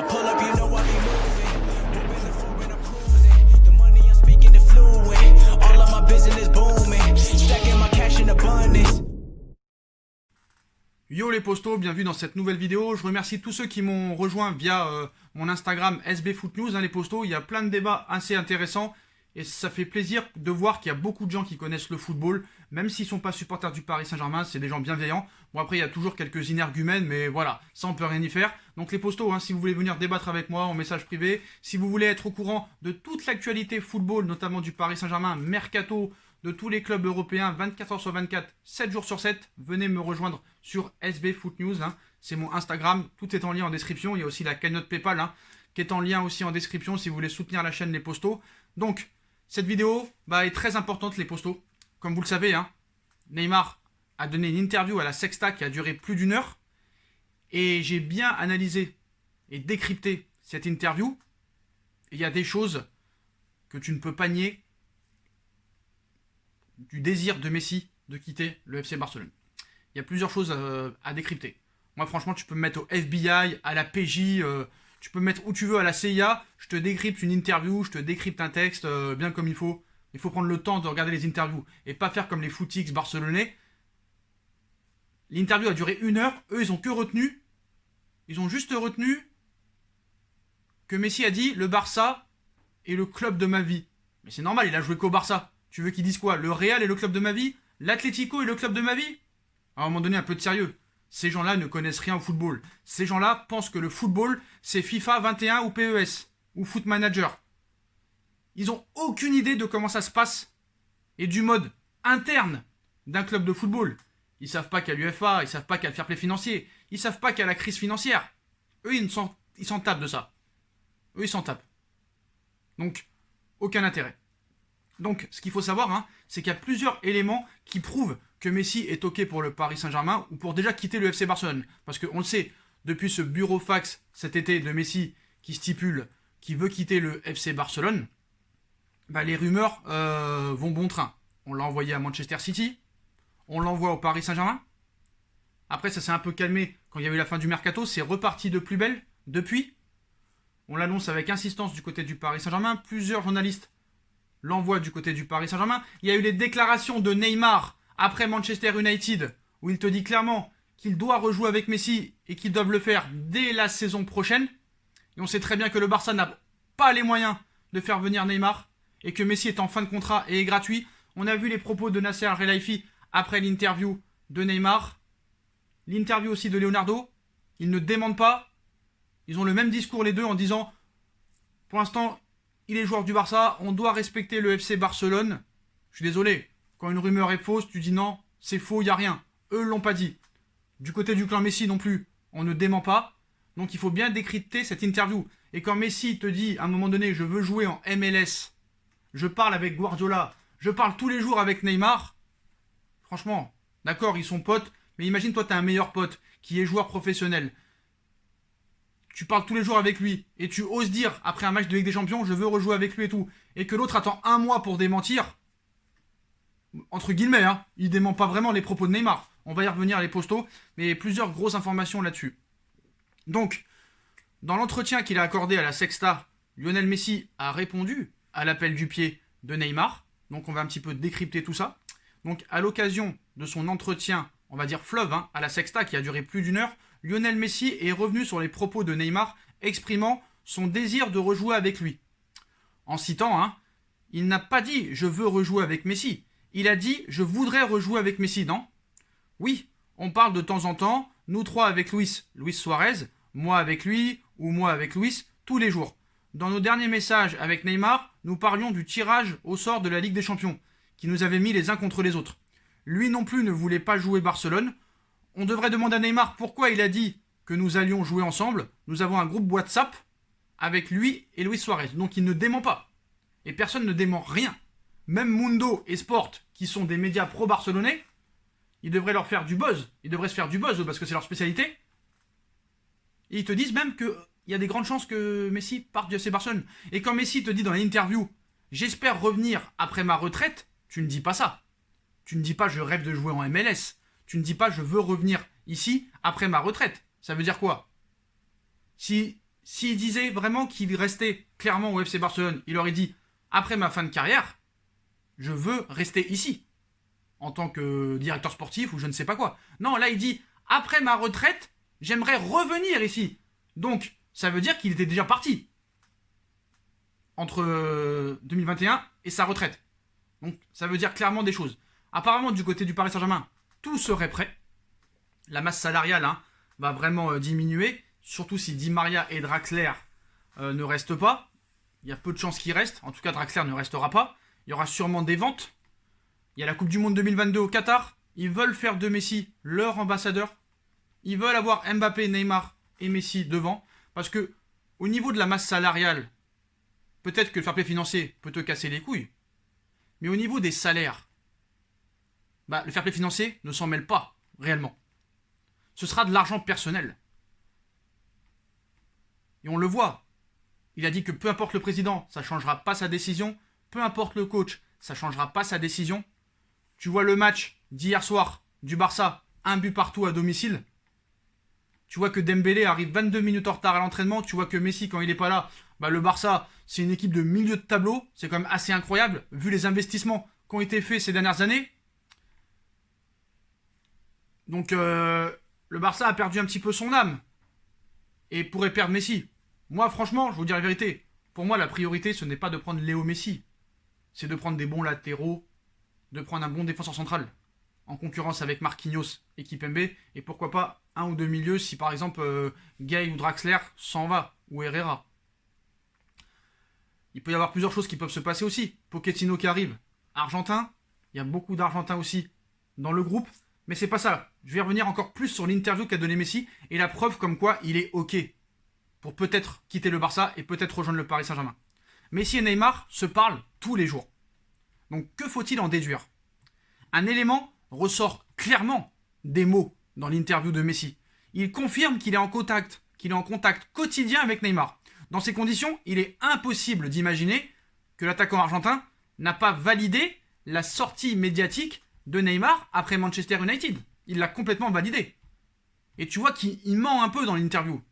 I pull up, you know I be moving. Moving the floor and I'm cruising. The money I'm speaking is fluent. All of my business booming. Stacking my cash in abundance. Yo les postos, bienvenue dans cette nouvelle vidéo. Je remercie tous ceux qui m'ont rejoint via mon Instagram SB Foot News, les postos. Il y a plein de débats assez intéressants et ça fait plaisir de voir qu'il y a beaucoup de gens qui connaissent le football, même s'ils ne sont pas supporters du Paris Saint-Germain, c'est des gens bienveillants. Bon, après il y a toujours quelques énergumènes, mais voilà, ça on peut rien y faire. Donc les postos, si vous voulez venir débattre avec moi en message privé, si vous voulez être au courant de toute l'actualité football, notamment du Paris Saint-Germain, mercato, de tous les clubs européens, 24h sur 24, 7 jours sur 7, venez me rejoindre sur SB Foot News, c'est mon Instagram, tout est en lien en description, il y a aussi la cagnotte Paypal, qui est en lien aussi en description si vous voulez soutenir la chaîne Les Postos. Donc, cette vidéo est très importante les postos. Comme vous le savez, Neymar a donné une interview à la Sexta qui a duré plus d'1 heure, et j'ai bien analysé et décrypté cette interview. Il y a des choses que tu ne peux pas nier du désir de Messi de quitter le FC Barcelone. Il y a plusieurs choses à décrypter. Moi, franchement, tu peux me mettre au FBI, à la PJ, tu peux me mettre où tu veux, à la CIA. Je te décrypte une interview, je te décrypte un texte bien comme il faut. Il faut prendre le temps de regarder les interviews et pas faire comme les footix barcelonais. L'interview a duré 1 heure. Eux, ils ont que retenu. Ils ont juste retenu que Messi a dit « Le Barça est le club de ma vie ». Mais c'est normal, il a joué qu'au Barça. Tu veux qu'ils disent quoi? Le Real est le club de ma vie? L'Atlético est le club de ma vie? À un moment donné, un peu de sérieux. Ces gens-là ne connaissent rien au football. Ces gens-là pensent que le football, c'est FIFA 21 ou PES, ou Foot Manager. Ils n'ont aucune idée de comment ça se passe et du mode interne d'un club de football. Ils savent pas qu'il y a l'UEFA, ils savent pas qu'il y a le fair play financier, ils savent pas qu'il y a la crise financière. Eux, ils s'en tapent de ça. Eux, ils s'en tapent. Donc, aucun intérêt. Donc, ce qu'il faut savoir, c'est qu'il y a plusieurs éléments qui prouvent que Messi est OK pour le Paris Saint-Germain ou pour déjà quitter le FC Barcelone. Parce qu'on le sait, depuis ce bureau fax cet été de Messi qui stipule qu'il veut quitter le FC Barcelone, les rumeurs vont bon train. On l'a envoyé à Manchester City, on l'envoie au Paris Saint-Germain. Après, ça s'est un peu calmé quand il y a eu la fin du mercato, c'est reparti de plus belle depuis. On l'annonce avec insistance du côté du Paris Saint-Germain. Plusieurs journalistes l'envoie du côté du Paris Saint-Germain. Il y a eu les déclarations de Neymar après Manchester United, où il te dit clairement qu'il doit rejouer avec Messi et qu'ils doivent le faire dès la saison prochaine. Et on sait très bien que le Barça n'a pas les moyens de faire venir Neymar et que Messi est en fin de contrat et est gratuit. On a vu les propos de Nasser Al-Khelaifi après l'interview de Neymar. L'interview aussi de Leonardo. Ils ne démentent pas. Ils ont le même discours les deux en disant pour l'instant, il est joueur du Barça, on doit respecter le FC Barcelone. Je suis désolé, quand une rumeur est fausse, tu dis non, c'est faux, il n'y a rien. Eux l'ont pas dit. Du côté du clan Messi non plus, on ne dément pas. Donc il faut bien décrypter cette interview. Et quand Messi te dit à un moment donné, je veux jouer en MLS, je parle avec Guardiola, je parle tous les jours avec Neymar, franchement, d'accord, ils sont potes, mais imagine toi tu as un meilleur pote qui est joueur professionnel. Tu parles tous les jours avec lui, et tu oses dire, après un match de Ligue des Champions, je veux rejouer avec lui et tout, et que l'autre attend 1 mois pour démentir, entre guillemets, il dément pas vraiment les propos de Neymar. On va y revenir les postos, mais plusieurs grosses informations là-dessus. Donc, dans l'entretien qu'il a accordé à la Sexta, Lionel Messi a répondu à l'appel du pied de Neymar, donc on va un petit peu décrypter tout ça. Donc, à l'occasion de son entretien, on va dire fleuve, à la Sexta, qui a duré plus d'1 heure, Lionel Messi est revenu sur les propos de Neymar, exprimant son désir de rejouer avec lui. En citant, il n'a pas dit « je veux rejouer avec Messi », il a dit « je voudrais rejouer avec Messi », non? Oui, on parle de temps en temps, nous trois avec Luis Suarez, moi avec lui, ou moi avec Luis, tous les jours. Dans nos derniers messages avec Neymar, nous parlions du tirage au sort de la Ligue des Champions, qui nous avait mis les uns contre les autres. Lui non plus ne voulait pas jouer Barcelone. On devrait demander à Neymar pourquoi il a dit que nous allions jouer ensemble. Nous avons un groupe WhatsApp avec lui et Luis Suarez. Donc il ne dément pas. Et personne ne dément rien. Même Mundo et Sport, qui sont des médias pro-barcelonais, ils devraient leur faire du buzz. Ils devraient se faire du buzz parce que c'est leur spécialité. Et ils te disent même qu'il y a des grandes chances que Messi parte du FC Barcelone. Et quand Messi te dit dans l'interview « J'espère revenir après ma retraite », tu ne dis pas ça. Tu ne dis pas « Je rêve de jouer en MLS ». Tu ne dis pas « Je veux revenir ici après ma retraite ». Ça veut dire quoi? Si s'il disait vraiment qu'il restait clairement au FC Barcelone, il aurait dit après ma fin de carrière, je veux rester ici en tant que directeur sportif ou je ne sais pas quoi. Non, là il dit après ma retraite, j'aimerais revenir ici. Donc ça veut dire qu'il était déjà parti entre 2021 et sa retraite. Donc ça veut dire clairement des choses. Apparemment du côté du Paris Saint-Germain, tout serait prêt. La masse salariale va vraiment diminuer, surtout si Di Maria et Draxler ne restent pas. Il y a peu de chances qu'ils restent. En tout cas, Draxler ne restera pas. Il y aura sûrement des ventes. Il y a la Coupe du Monde 2022 au Qatar. Ils veulent faire de Messi leur ambassadeur. Ils veulent avoir Mbappé, Neymar et Messi devant. Parce que au niveau de la masse salariale, peut-être que le fair play financier peut te casser les couilles. Mais au niveau des salaires, le fair play financier ne s'en mêle pas réellement. Ce sera de l'argent personnel. Et on le voit. Il a dit que peu importe le président, ça ne changera pas sa décision. Peu importe le coach, ça ne changera pas sa décision. Tu vois le match d'hier soir du Barça, 1 but partout à domicile. Tu vois que Dembélé arrive 22 minutes en retard à l'entraînement. Tu vois que Messi, quand il n'est pas là, le Barça, c'est une équipe de milieu de tableau. C'est quand même assez incroyable, vu les investissements qui ont été faits ces dernières années. Donc, le Barça a perdu un petit peu son âme. Et pourrait perdre Messi. Moi, franchement, je vais vous dire la vérité. Pour moi, la priorité, ce n'est pas de prendre Léo Messi. C'est de prendre des bons latéraux, de prendre un bon défenseur central. En concurrence avec Marquinhos et Kimpembe. Et pourquoi pas un ou deux milieux si par exemple Gay ou Draxler s'en va. Ou Herrera. Il peut y avoir plusieurs choses qui peuvent se passer aussi. Pochettino qui arrive. Argentin. Il y a beaucoup d'Argentins aussi dans le groupe. Mais c'est pas ça. Je vais revenir encore plus sur l'interview qu'a donné Messi. Et la preuve comme quoi il est OK. Pour peut-être quitter le Barça et peut-être rejoindre le Paris Saint-Germain. Messi et Neymar se parlent tous les jours. Donc que faut-il en déduire? Un élément ressort clairement des mots dans l'interview de Messi. Il confirme qu'il est en contact quotidien avec Neymar. Dans ces conditions, il est impossible d'imaginer que l'attaquant argentin n'a pas validé la sortie médiatique de Neymar après Manchester United. Il l'a complètement validé. Et tu vois qu'il ment un peu dans l'interview.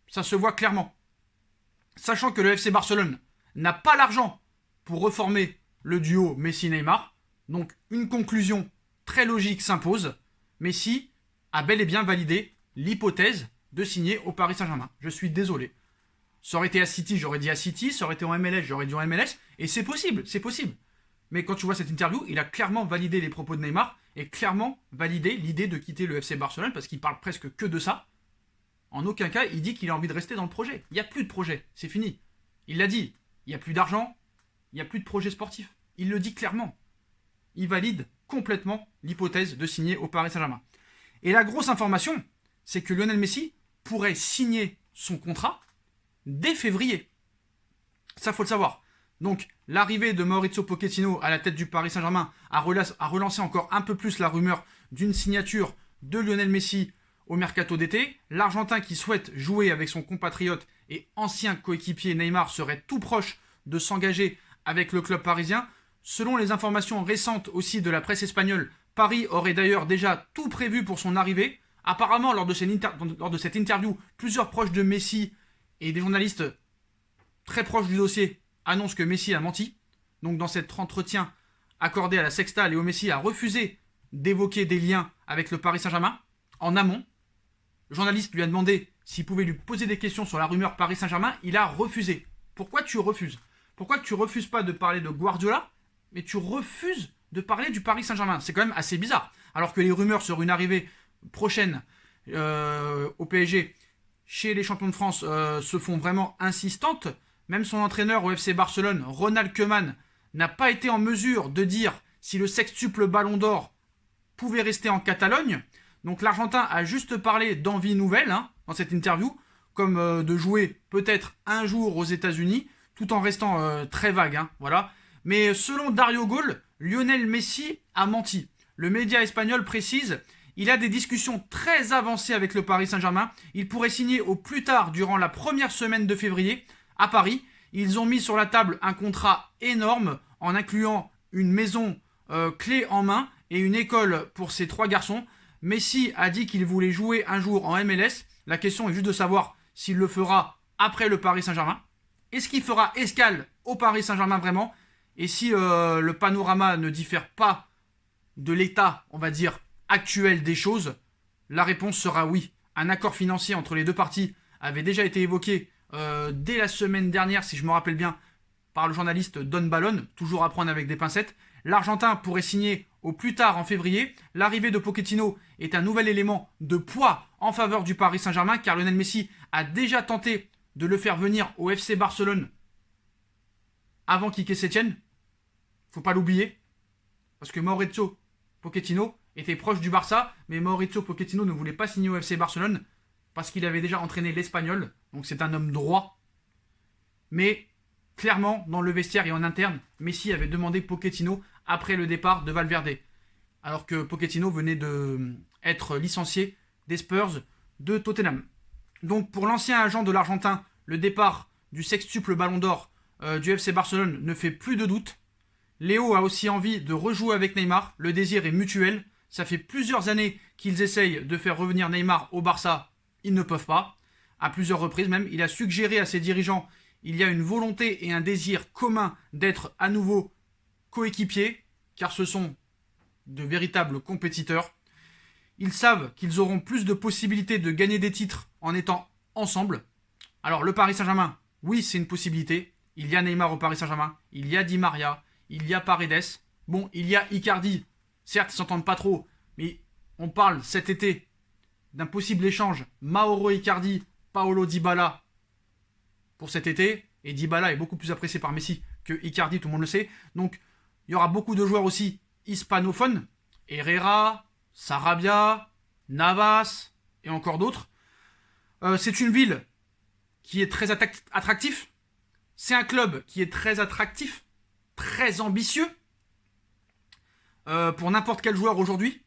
Ça se voit clairement. Sachant que le FC Barcelone n'a pas l'argent pour reformer le duo Messi-Neymar, donc une conclusion très logique s'impose. Messi a bel et bien validé l'hypothèse de signer au Paris Saint-Germain. Je suis désolé. Ça aurait été à City, j'aurais dit à City. Ça aurait été en MLS, j'aurais dit en MLS. Et c'est possible, c'est possible. Mais quand tu vois cette interview, il a clairement validé les propos de Neymar et clairement validé l'idée de quitter le FC Barcelone parce qu'il parle presque que de ça. En aucun cas, il dit qu'il a envie de rester dans le projet. Il n'y a plus de projet, c'est fini. Il l'a dit, il n'y a plus d'argent, il n'y a plus de projet sportif. Il le dit clairement. Il valide complètement l'hypothèse de signer au Paris Saint-Germain. Et la grosse information, c'est que Lionel Messi pourrait signer son contrat dès février. Ça, faut le savoir. Donc, l'arrivée de Mauricio Pochettino à la tête du Paris Saint-Germain a relancé encore un peu plus la rumeur d'une signature de Lionel Messi au mercato d'été. L'Argentin qui souhaite jouer avec son compatriote et ancien coéquipier Neymar serait tout proche de s'engager avec le club parisien. Selon les informations récentes aussi de la presse espagnole, Paris aurait d'ailleurs déjà tout prévu pour son arrivée. Apparemment, lors de cette interview, plusieurs proches de Messi et des journalistes très proches du dossier annoncent que Messi a menti. Donc dans cet entretien accordé à la Sexta, Léo Messi a refusé d'évoquer des liens avec le Paris Saint-Germain en amont. Le journaliste lui a demandé s'il pouvait lui poser des questions sur la rumeur Paris Saint-Germain. Il a refusé. Pourquoi tu refuses? Pourquoi tu refuses pas de parler de Guardiola, mais tu refuses de parler du Paris Saint-Germain? C'est quand même assez bizarre. Alors que les rumeurs sur une arrivée prochaine au PSG chez les champions de France se font vraiment insistantes. Même son entraîneur au FC Barcelone, Ronald Koeman, n'a pas été en mesure de dire si le sextuple Ballon d'Or pouvait rester en Catalogne. Donc l'Argentin a juste parlé d'envie nouvelle dans cette interview, comme de jouer peut-être un jour aux États-Unis, tout en restant très vague. Voilà. Mais selon Dario Gol, Lionel Messi a menti. Le média espagnol précise, il a des discussions très avancées avec le Paris Saint-Germain. Il pourrait signer au plus tard durant la première semaine de février à Paris. Ils ont mis sur la table un contrat énorme en incluant une maison clé en main et une école pour ses 3 garçons. Messi a dit qu'il voulait jouer un jour en MLS. La question est juste de savoir s'il le fera après le Paris Saint-Germain? Est-ce qu'il fera escale au Paris Saint-Germain vraiment? Et si le panorama ne diffère pas de l'état, on va dire, actuel des choses, la réponse sera oui. Un accord financier entre les deux parties avait déjà été évoqué dès la semaine dernière, si je me rappelle bien, par le journaliste Don Ballon, toujours à prendre avec des pincettes. L'Argentin pourrait signer au plus tard en février. L'arrivée de Pochettino est un nouvel élément de poids en faveur du Paris Saint-Germain, car Lionel Messi a déjà tenté de le faire venir au FC Barcelone avant qu'Quique Sétienne. Faut pas l'oublier, parce que Mauricio Pochettino était proche du Barça, mais Mauricio Pochettino ne voulait pas signer au FC Barcelone parce qu'il avait déjà entraîné l'Espagnol, donc c'est un homme droit. Mais clairement, dans le vestiaire et en interne, Messi avait demandé Pochettino après le départ de Valverde, alors que Pochettino venait d'être licencié des Spurs de Tottenham. Donc pour l'ancien agent de l'Argentin, le départ du sextuple Ballon d'Or du FC Barcelone ne fait plus de doute. Léo a aussi envie de rejouer avec Neymar, le désir est mutuel. Ça fait plusieurs années qu'ils essayent de faire revenir Neymar au Barça, ils ne peuvent pas. À plusieurs reprises même, il a suggéré à ses dirigeants, il y a une volonté et un désir commun d'être à nouveau coéquipiers, car ce sont de véritables compétiteurs. Ils savent qu'ils auront plus de possibilités de gagner des titres en étant ensemble. Alors le Paris Saint-Germain, oui c'est une possibilité. Il y a Neymar au Paris Saint-Germain, il y a Di Maria, il y a Paredes. Bon, il y a Icardi. Certes, ils s'entendent pas trop, mais on parle cet été d'un possible échange Mauro Icardi, Paolo Dybala pour cet été. Et Dybala est beaucoup plus apprécié par Messi que Icardi, tout le monde le sait. Donc, il y aura beaucoup de joueurs aussi hispanophones. Herrera, Sarabia, Navas et encore d'autres. C'est une ville qui est très attractif. C'est un club qui est très attractif, très ambitieux. Pour n'importe quel joueur aujourd'hui,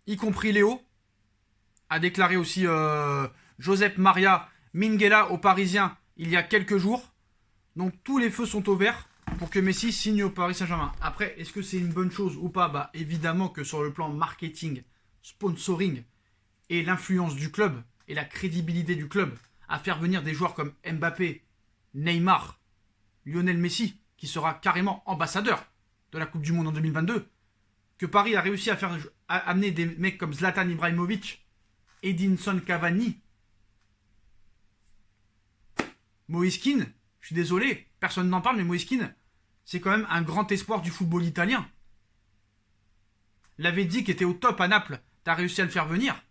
y compris Léo, a déclaré aussi Josep Maria Minguella aux Parisiens il y a quelques jours. Donc tous les feux sont au vert pour que Messi signe au Paris Saint-Germain. Après, est-ce que c'est une bonne chose ou pas? Bah évidemment que sur le plan marketing, sponsoring et l'influence du club et la crédibilité du club à faire venir des joueurs comme Mbappé, Neymar, Lionel Messi, qui sera carrément ambassadeur de la Coupe du Monde en 2022, que Paris a réussi à amener des mecs comme Zlatan Ibrahimovic, Edinson Cavani, Moïse Kean, je suis désolé, personne n'en parle, mais Moïse Kean, c'est quand même un grand espoir du football italien. Lavezzi qui était au top à Naples, t'as réussi à le faire venir.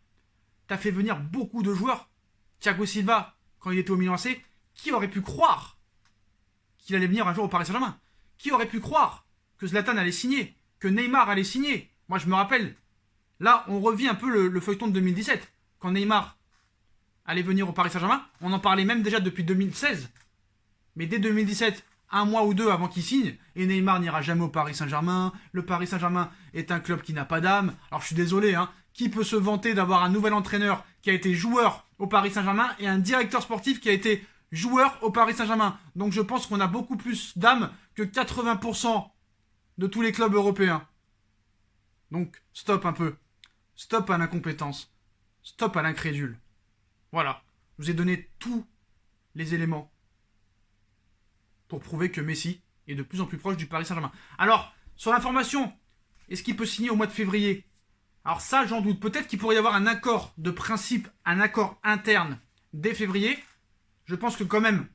T'as fait venir beaucoup de joueurs. Thiago Silva, quand il était au Milan AC, qui aurait pu croire qu'il allait venir un jour au Paris Saint-Germain? Qui aurait pu croire que Zlatan allait signer, que Neymar allait signer? Moi je me rappelle, là on revit un peu le feuilleton de 2017, quand Neymar allait venir au Paris Saint-Germain, on en parlait même déjà depuis 2016. Mais dès 2017, un mois ou deux avant qu'il signe, et Neymar n'ira jamais au Paris Saint-Germain, le Paris Saint-Germain est un club qui n'a pas d'âme. Alors je suis désolé, qui peut se vanter d'avoir un nouvel entraîneur qui a été joueur au Paris Saint-Germain et un directeur sportif qui a été joueur au Paris Saint-Germain? Donc je pense qu'on a beaucoup plus d'âme que 80% de tous les clubs européens. Donc stop un peu. Stop à l'incompétence. Stop à l'incrédule. Voilà. Je vous ai donné tous les éléments pour prouver que Messi est de plus en plus proche du Paris Saint-Germain. Alors, sur l'information, est-ce qu'il peut signer au mois de février? Alors ça, j'en doute. Peut-être qu'il pourrait y avoir un accord de principe, un accord interne dès février. Je pense que quand même,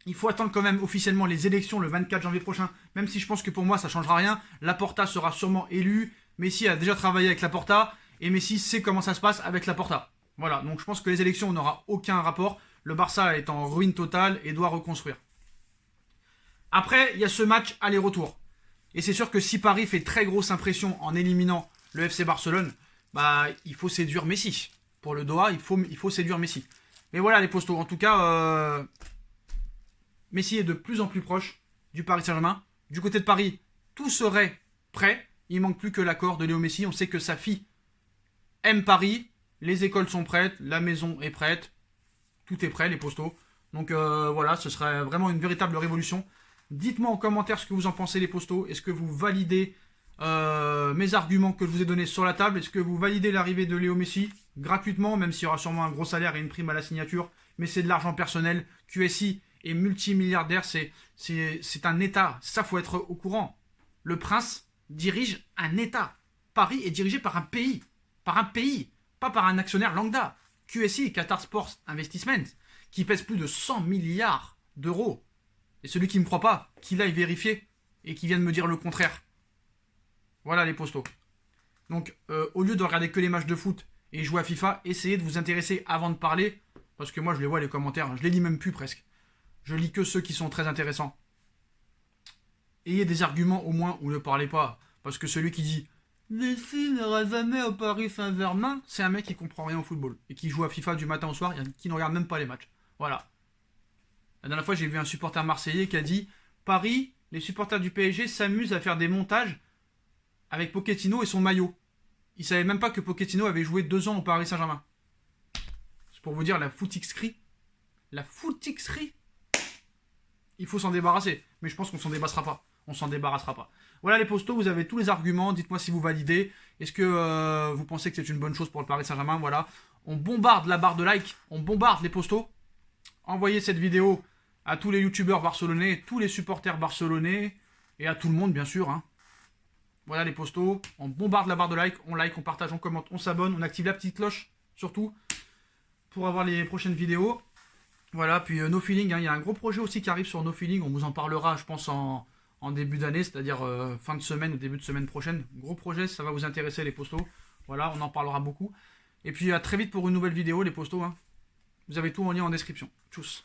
il faut attendre quand même officiellement les élections le 24 janvier prochain, même si je pense que pour moi, ça ne changera rien. Laporta sera sûrement élu. Messi a déjà travaillé avec Laporta et Messi sait comment ça se passe avec Laporta. Voilà, donc je pense que les élections n'aura aucun rapport. Le Barça est en ruine totale et doit reconstruire. Après, il y a ce match aller-retour. Et c'est sûr que si Paris fait très grosse impression en éliminant le FC Barcelone, bah il faut séduire Messi. Pour le Doha, il faut séduire Messi. Mais voilà les postos. En tout cas, Messi est de plus en plus proche du Paris Saint-Germain. Du côté de Paris, tout serait prêt. Il manque plus que l'accord de Léo Messi. On sait que sa fille aime Paris. Les écoles sont prêtes. La maison est prête. Tout est prêt, les postos. Donc voilà, ce serait vraiment une véritable révolution. Dites-moi en commentaire ce que vous en pensez, les postos. Est-ce que vous validez mes arguments que je vous ai donnés sur la table? Est-ce que vous validez l'arrivée de Léo Messi gratuitement, même s'il y aura sûrement un gros salaire et une prime à la signature, mais c'est de l'argent personnel QSI est multimilliardaire, c'est un État. Ça, faut être au courant. Le prince dirige un État. Paris est dirigé par un pays. Par un pays, pas par un actionnaire lambda. QSI, Qatar Sports Investment, qui pèse plus de 100 milliards d'euros. Et celui qui ne me croit pas, qu'il aille vérifier et qui vienne me dire le contraire. Voilà les postos. Donc, au lieu de regarder que les matchs de foot et jouer à FIFA, essayez de vous intéresser avant de parler. Parce que moi, je les vois les commentaires. Je les lis même plus presque. Je lis que ceux qui sont très intéressants. Ayez des arguments au moins ou ne parlez pas. Parce que celui qui dit Messi n'ira jamais au Paris Saint-Germain, c'est un mec qui comprend rien au football. Et qui joue à FIFA du matin au soir, qui ne regarde même pas les matchs. Voilà. La dernière fois, j'ai vu un supporter marseillais qui a dit Paris, les supporters du PSG s'amusent à faire des montages avec Pochettino et son maillot. Il savait même pas que Pochettino avait joué 2 ans au Paris Saint-Germain. C'est pour vous dire la footixerie. La footixerie. Il faut s'en débarrasser. Mais je pense qu'on s'en débarrassera pas. On s'en débarrassera pas. Voilà les postos, vous avez tous les arguments. Dites-moi si vous validez. Est-ce que vous pensez que c'est une bonne chose pour le Paris Saint-Germain? Voilà. On bombarde la barre de like. On bombarde les postos. Envoyez cette vidéo à tous les youtubeurs barcelonais, tous les supporters barcelonais et à tout le monde bien sûr. Hein. Voilà les postos. On bombarde la barre de like. On like, on partage, on commente, on s'abonne. On active la petite cloche surtout pour avoir les prochaines vidéos. Voilà, puis No Feeling, hein, il y a un gros projet aussi qui arrive sur No Feeling, on vous en parlera je pense en début d'année, c'est-à-dire fin de semaine ou début de semaine prochaine. Gros projet, ça va vous intéresser les postos. Voilà, on en parlera beaucoup. Et puis à très vite pour une nouvelle vidéo les postos. Hein. Vous avez tout en lien en description. Tchuss.